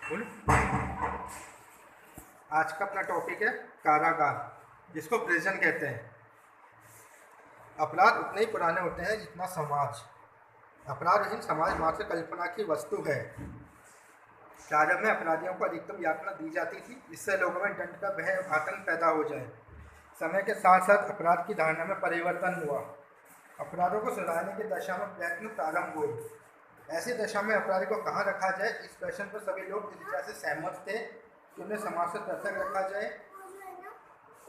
बोल। आज का अपना टॉपिक है कारागार, जिसको प्रिजन कहते हैं। अपराध उतने ही पुराने होते हैं जितना समाज। अपराधहीन समाज मात्र कल्पना की वस्तु है। प्रारंभ में अपराधियों को अधिकतम यातना दी जाती थी, जिससे लोगों में दंड का भय और आतंक पैदा हो जाए। समय के साथ साथ अपराध की धारणा में परिवर्तन हुआ। अपराधों को सुधारने की दशा में प्रयत्न प्रारंभ हुए। ऐसी दशा में अपराधी को कहाँ रखा जाए, इस प्रश्न पर सभी लोग इस तरह से सहमत थे कि उन्हें समाज से पृथक रखा जाए,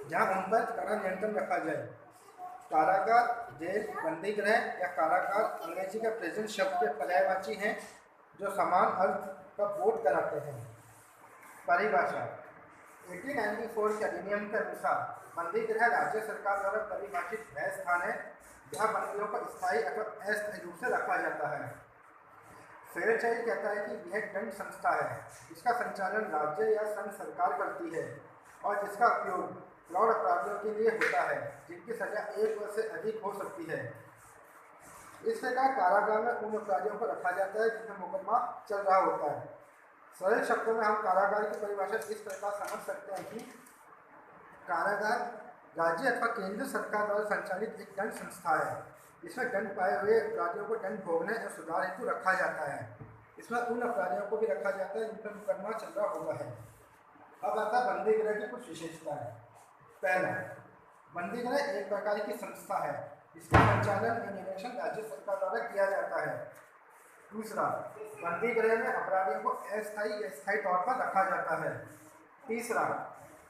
जहाँ उन पर कड़ा नियंत्रण रखा जाए। कारागार, जेल, बंदी गृह या कारागार अंग्रेजी के प्रिजन शब्द के पर्यायवाची हैं, जो समान अर्थ का बोध कराते हैं। परिभाषा 1894 के अधिनियम के अनुसार बंदी गृह राज्य सरकार द्वारा परिभाषित वह स्थान है जहाँ बंदियों को स्थायी अथवा अस्थायी रूप से रखा जाता है। फेयरचाइल्ड कहता है कि यह दंड संस्था है जिसका संचालन राज्य या संघ सरकार करती है और जिसका उपयोग प्रौढ़ अपराधियों के लिए होता है जिनकी सजा 1 वर्ष से अधिक हो सकती है। इस प्रकार कारागार में उन अपराधियों को रखा जाता है जिनमें मुकदमा चल रहा होता है। सरल शब्दों में हम कारागार की परिभाषा इस प्रकार समझ सकते हैं कि कारागार राज्य अथवा केंद्र सरकार द्वारा संचालित एक दंड संस्था है, जिसमें दंड पाए हुए अपराधियों को दंड भोगने और सुधार हेतु रखा जाता है। इसमें उन अपराधियों को भी रखा जाता है जिन पर मुकदमा चल रहा होता है। अब आता है बंदी गृह की कुछ विशेषताएं। पहला, बंदी गृह एक प्रकार की संस्था है जिसका संचालन और निरीक्षण राज्य सरकार द्वारा किया जाता है। दूसरा, बंदी गृह में अपराधियों को अस्थायी या स्थायी तौर पर रखा जाता है। तीसरा,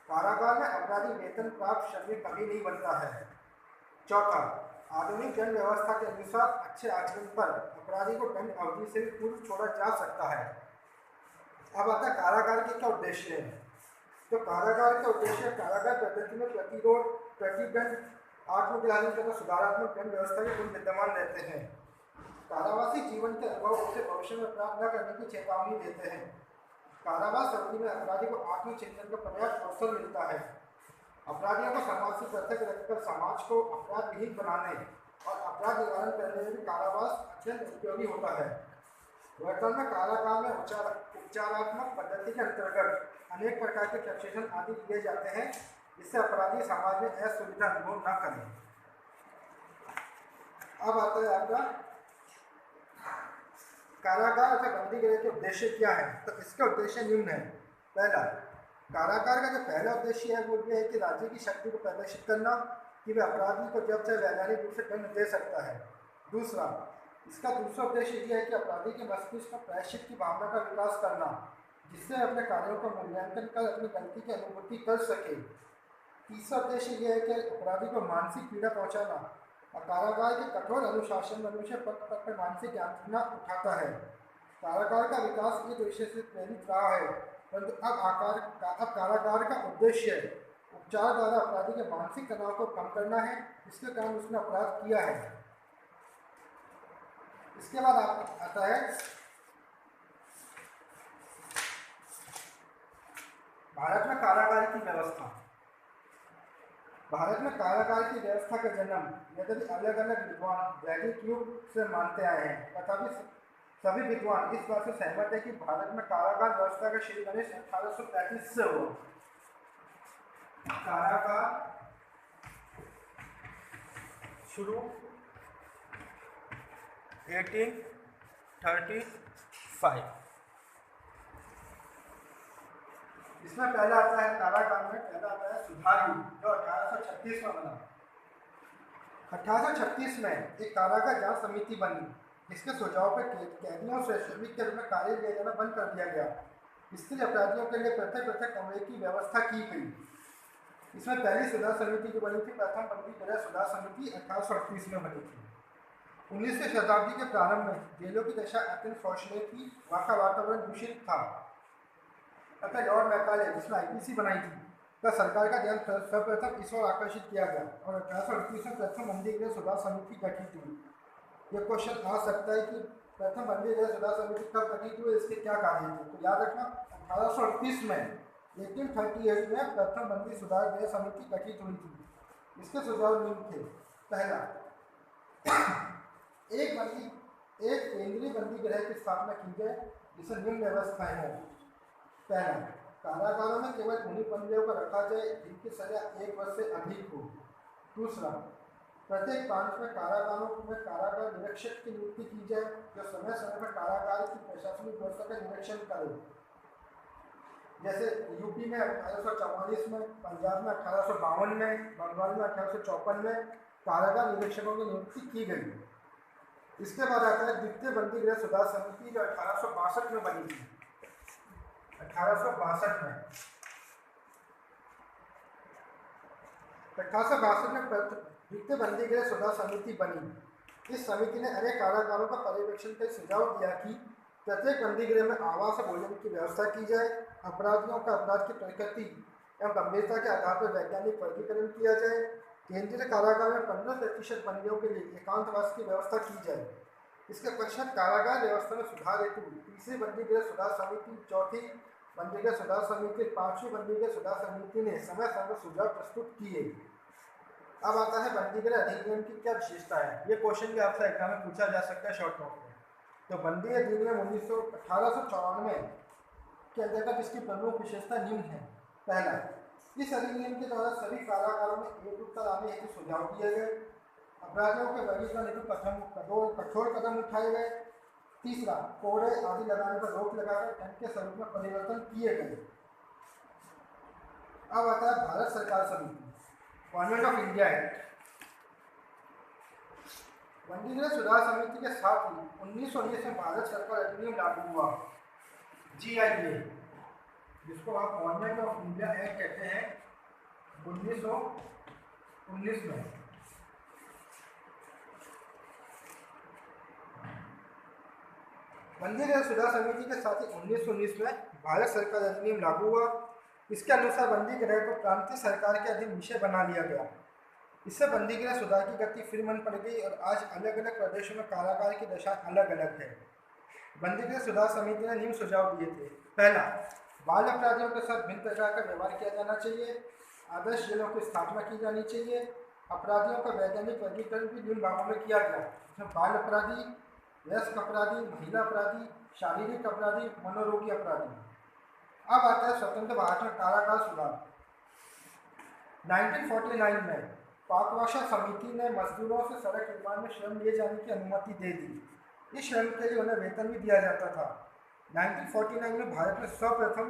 कारागार में अपराधी वेतन प्राप्त श्रमिक कभी नहीं बनता है। चौथा, आधुनिक दंड व्यवस्था के अनुसार अच्छे आचरण पर अपराधी को दंड अवधि से भी पूर्व छोड़ा जा सकता है। अब आता है कारागार के क्या उद्देश्य है। तो कारागार का उद्देश्य कारागार पद्धति में प्रतिरोध, प्रतिदंड, आत्मग्लानि तथा सुधारात्मक दंड व्यवस्था के गुण विद्यमान रहते हैं। कारावासी जीवन के अनुभव उसे भविष्य में प्राप्त न करने की चेतावनी देते हैं। कारावास अवधि में अपराधी को आत्मचिंतन का पर्याप्त अवसर मिलता है। अपराधियों को समाज से पृथक रखकर समाज को अपराध विहीन बनाने और अपराध निवारण करने में भी कारावास अत्यंत उपयोगी होता है। वर्तमान में कारागार में उपचारात्मक पद्धति के अंतर्गत अनेक प्रकार के प्रशिक्षण आदि दिए जाते हैं, जिससे अपराधी समाज में असुविधा अनुभव न करें। अब आता है आपका कारागार अथवा बंदी गृह के उद्देश्य क्या है। तो इसके उद्देश्य निम्न है। पहला, कारागार का जो पहला उद्देश्य है वो ये है कि राज्य की शक्ति को प्रदर्शित करना कि वह अपराधी को जब चाहे वैधानिक रूप से दंड दे सकता है। दूसरा, इसका दूसरा उद्देश्य यह है कि अपराधी के मस्तिष्क में प्रायश्चित की भावना का विकास करना, जिससे अपने कार्यों का मूल्यांकन कर अपनी गलती की अनुभूति कर सके। तीसरा उद्देश्य यह है कि अपराधी को मानसिक पीड़ा पहुंचाना और कारागार के कठोर अनुशासन मनुष्य पक्ष पर मानसिक यातना उठाता है। कारागार का विकास इस विषय से प्रेरित रहा है, परंतु अब कारागार का उद्देश्य उपचार द्वारा अपराधी के मानसिक तनाव को कम करना है, जिसके कारण उसने अपराध किया है। इसके बाद आता है भारत में कारागार की व्यवस्था। भारत में कारागार की व्यवस्था का जन्म यद्यपि अलग अलग विद्वान वैदिक युग से मानते आए हैं, तथापि सभी विद्वान इस बात से सहमत है कि भारत में कारागार व्यवस्था का श्री गणेश 1835 से हुआ। कारागार शुरू 1835। इसमें पहला आता है कारागार में पहला आता है सुधार युग, जो 1836 में बना। 1836 में एक कारागार जांच समिति बनी, जिसके सुझाव पर कैदियों से श्रमिक के रूप में कार्य किया जाना बंद कर दिया गया। इसलिए अपराधियों के लिए पृथक पृथक कमरे की व्यवस्था की गई। इसमें पहली सुधार समिति जो बनी थी, प्रथम बंदी गृह सुधार समिति 1838 में बनी थी। 19वीं शताब्दी के प्रारंभ में जेलों की दशा अत्यंत शोचनीय थी, वहाँ का वातावरण दूषित था। तथा लॉर्ड मैकाले, जिसने आईपीसी बनाई थी, का सरकार का ध्यान सर्वप्रथम इस ओर आकर्षित किया गया और 1838 में प्रथम बंदी गृह सुधार समिति गठित हुई। यह क्वेश्चन आ सकता है कि प्रथम बंदी गृह सुधार समिति कब गठित हुई, इसके क्या कार्य थे। तो याद रखना 1838 में 1838 में प्रथम बंदी सुधार गृह समिति गठित हुई थी। इसके सुझाव निम्न थे। पहला, एक केंद्रीय बंदी गृह की स्थापना की जाए जिसमें निम्न व्यवस्थाएं हों। पहला, कारागारों में केवल उन्हीं बंदियों को रखा जाए जिनकी सजा 1 वर्ष से अधिक हो। दूसरा, प्रत्येक प्रांत में कारागारों में कारागार निरीक्षक की नियुक्ति की जाए जो समय समय पर कारागार की प्रशासनिक व्यवस्था का निरीक्षण करे। जैसे यूपी में 1844 में, पंजाब में 1852 में, बंगाल में 1854 में कारागार निरीक्षकों की नियुक्ति की गई। इसके बाद आता है द्वितीय बंदी गृह सुधार समिति जो 1862 में बनी थी। 1862 में 1862 में द्वितीय बंदी गृह सुधार समिति बनी। इस समिति ने अनेक कारागारों का पर्यवेक्षण कर सुझाव दिया कि प्रत्येक बंदी गृह में आवास और भोजन की व्यवस्था की जाए, अपराधियों का अपराध की प्रकृति एवं गंभीरता के आधार पर वैज्ञानिक वर्गीकरण किया जाए, केंद्रीय कारागार में 15% बंदियों के लिए एकांतवास की व्यवस्था की जाए। इसके पश्चात कारागार व्यवस्था में सुधार हेतु तीसरी बंदी गृह सुधार समिति, चौथी बंदी गृह सुधार समिति, पांचवी बंदी गृह सुधार समिति ने समय समय पर सुझाव प्रस्तुत किए। अब आता है बंदी गृह अधिनियम की क्या विशेषता है। ये क्वेश्चन भी आपसे एग्जाम में पूछा जा सकता है शॉर्ट नोट में। तो बंदी अधिनियम 1894 के अंतर्गत इसकी प्रमुख विशेषता निम्न है। पहला, इस अधिनियम के द्वारा सभी कारागारों में एकरूपता लाने हेतु सुझाव दिए गए, अपराधियों के वर्गीकरण हेतु कठोर कदम उठाए गए। तीसरा, कोड़े आदि लगाने पर रोक लगाकर दंड के स्वरूप में परिवर्तन किए गए। अब आता है भारत सरकार समिति, गवर्नमेंट ऑफ इंडिया एक्ट। बंदी गृह सुधार समिति के साथ ही 1919 में भारत सरकार अधिनियम लागू हुआ, GIA, जिसको आप गवर्नमेंट ऑफ इंडिया एक्ट कहते हैं। 1919 में बंदी गृह सुधार समिति के साथ ही 1919 में भारत सरकार अधिनियम लागू हुआ। इसके अनुसार बंदी गृह को प्रांतीय सरकार के अधीन विषय बना लिया गया। इससे बंदी गृह सुधार की गति फिर मन पड़ गई और आज अलग अलग प्रदेशों में कारागार की दशा अलग अलग है। बंदी गृह सुधार समिति ने निम्न सुझाव दिए थे। पहला, बाल अपराधियों के साथ भिन्न प्रकार का व्यवहार किया जाना चाहिए, आदर्श जेलों की स्थापना की जानी चाहिए, अपराधियों का वैज्ञानिक वर्गीकरण भी निम्न भागों में किया गया, जिसमें बाल अपराधी, वयस्क अपराधी, महिला अपराधी, शारीरिक अपराधी, मनोरोगी अपराधी। अब आता है स्वतंत्र भारत में कारागार सुधार। 1949 में पाकभाषा समिति ने मजदूरों से सड़क निर्माण में श्रम लिए जाने की अनुमति दे दी। इस श्रम के लिए उन्हें वेतन भी दिया जाता था। 1949 में भारत में सर्वप्रथम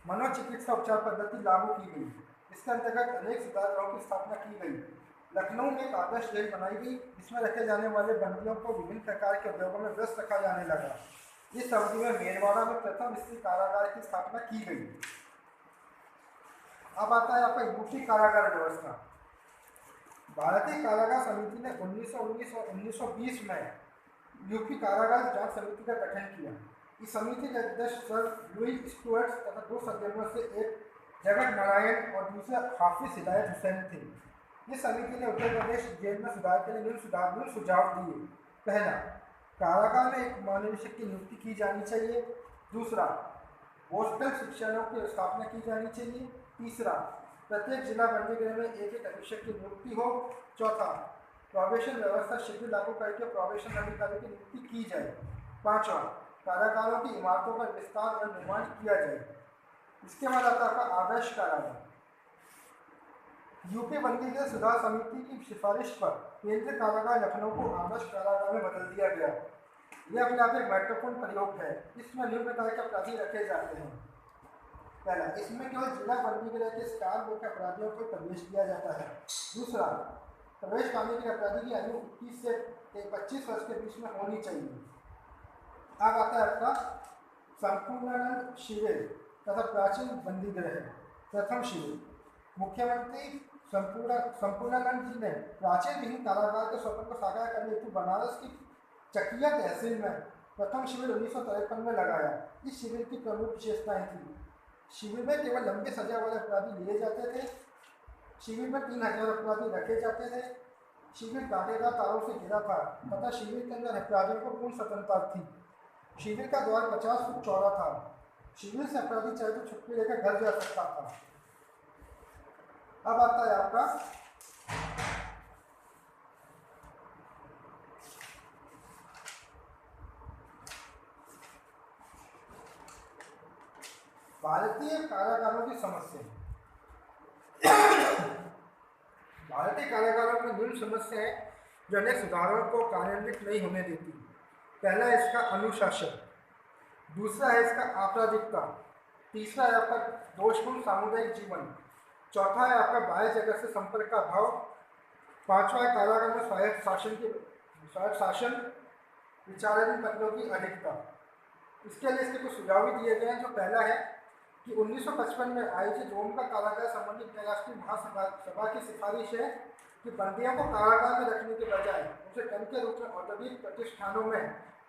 मनोचिकित्सा उपचार पद्धति लागू की गई। इसके अंतर्गत अनेक सुधार गृहों की स्थापना की गई। लखनऊ में एक आदर्श जेल बनाई गई जिसमें रखे जाने वाले बंदियों को विभिन्न प्रकार के उद्योगों में व्यस्त रखा जाने लगा। इस अवधि में मेरवाड़ा में प्रथम स्त्री कारागार की स्थापना की गई। अब आता है आपका यूपी कारागार व्यवस्था। भारतीय कारागार समिति ने 1919 और 1920 में यूपी कारागार जांच समिति का गठन किया। इस समिति के अध्यक्ष सर लुईस स्टुअर्ट तथा 2 सदस्यों से एक जगत नारायण और दूसरे हाफिज हिदायत हुसैन थे। इस समिति ने उत्तर प्रदेश जेल में सुधार के लिए निम्न सुझाव दिए। पहला, कारागार में एक महानिरीक्षक की नियुक्ति की जानी चाहिए। दूसरा, हॉस्टल शिक्षकों की स्थापना की जानी चाहिए। तीसरा, प्रत्येक जिला बंदी गृह में एक अधीक्षक की नियुक्ति हो। चौथा, प्रोबेशन व्यवस्था शीघ्र लागू करके प्रोबेशन अधिकारी की नियुक्ति की जाए। पांचवा, कारागारों की इमारतों का विस्तार और निर्माण किया जाए। इसके बाद आता है आदर्श कारागार। यूपी बंदी गृह सुधार समिति की सिफारिश पर केंद्रीय कारागार लखनऊ को आदर्श कारागार में बदल दिया गया। यह अपने आप एक महत्वपूर्ण प्रयोग है। इसमें निम्न प्रकार के अपराधी रखे जाते हैं। पहला, इसमें केवल जिला बंदी गृह के 4 मुख्य अपराधियों को प्रवेश दिया जाता है। दूसरा, प्रवेश पाने के अपराधी की आयु 21 से 25 वर्ष के बीच में होनी चाहिए। अब आता है आपका संपूर्णानंद शिविर तथा प्राचीन बंदी गृह। प्रथम शिविर, मुख्यमंत्री संपूर्णानंद जी ने प्राचीन विहीन कारागार के स्वप्न को साकार करने हेतु बनारस की चकिया तहसील में प्रथम शिविर 1953 में लगाया। इस शिविर की प्रमुख विशेषताएं थी। शिविर में केवल लंबी सजा वाले अपराधी लिए जाते थे। शिविर में 3000 अपराधी रखे जाते थे। शिविर कांटेदार तारों से घिरा था तथा शिविर के अंदर अपराधियों को पूर्ण स्वतंत्रता थी। शिविर का द्वार 50 फुट चौड़ा था। शिविर से अपराधी चाहे तो छुट्टी लेकर घर जा सकता था। अब आता है आपका भारतीय कारागारों की समस्या। भारतीय कारागारों में निम्न समस्या है जो अनेक सुधारों को कार्यान्वित नहीं होने देती। पहला है इसका अनुशासन, दूसरा है इसका आपराधिकता, तीसरा है आपका दोषपूर्ण सामुदायिक जीवन, चौथा है आपका बाह्य जगत से संपर्क का अभाव, पांचवा है कारागार में स्वायत्त शासन, विचाराधीन पत्रों की अधिकता। इसके लिए इसके कुछ सुझाव भी दिए गए हैं। जो पहला है कि 1955 में आयोजित रोम का कारागार संबंधी अंतर्राष्ट्रीय महासभा की सिफारिश है कि बंदियों को कारागार में रखने के बजाय उसे दंड के रूप में औद्योगिक प्रतिष्ठानों में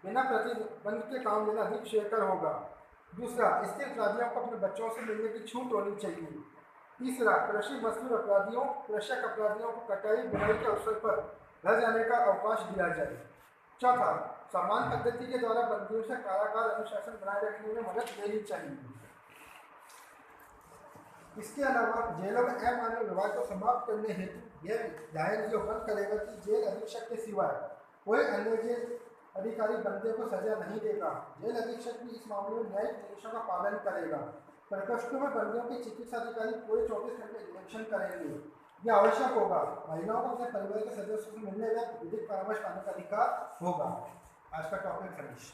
बिना प्रतिबंध के काम लेना अधिक श्रेयकर होगा। दूसरा, स्थिर अपराधियों को अपने बच्चों से मिलने की छूट होनी चाहिए। तीसरा, कृषि मजदूर अपराधियों, कृषक अपराधियों को कटाई बुनाई के अवसर पर घर जाने का अवकाश दिया जाए। चौथा, समान पद्धति के द्वारा बंदियों से कारागार अनुशासन बनाए रखने में मदद लेनी चाहिए। इसके अलावा जेलों में अमानवीय व्यवहार को समाप्त करने हेतु यह विधायक जो बंद करेगा कि जेल अधीक्षक के सिवाय कोई अन्य जेल अधिकारी बंदे को सजा नहीं देगा। जेल अधीक्षक भी इस मामले में न्यायिक निर्देशों का पालन करेगा। प्रकोष्ठों में बंदियों के चिकित्सा अधिकारी पूरे 24 घंटे निरीक्षण करेंगे। यह आवश्यक होगा। महिलाओं को अपने परिवार के सदस्यों से मिलने या विधिक परामर्श पाने का अधिकार होगा। आज का टॉपिक फिनिश।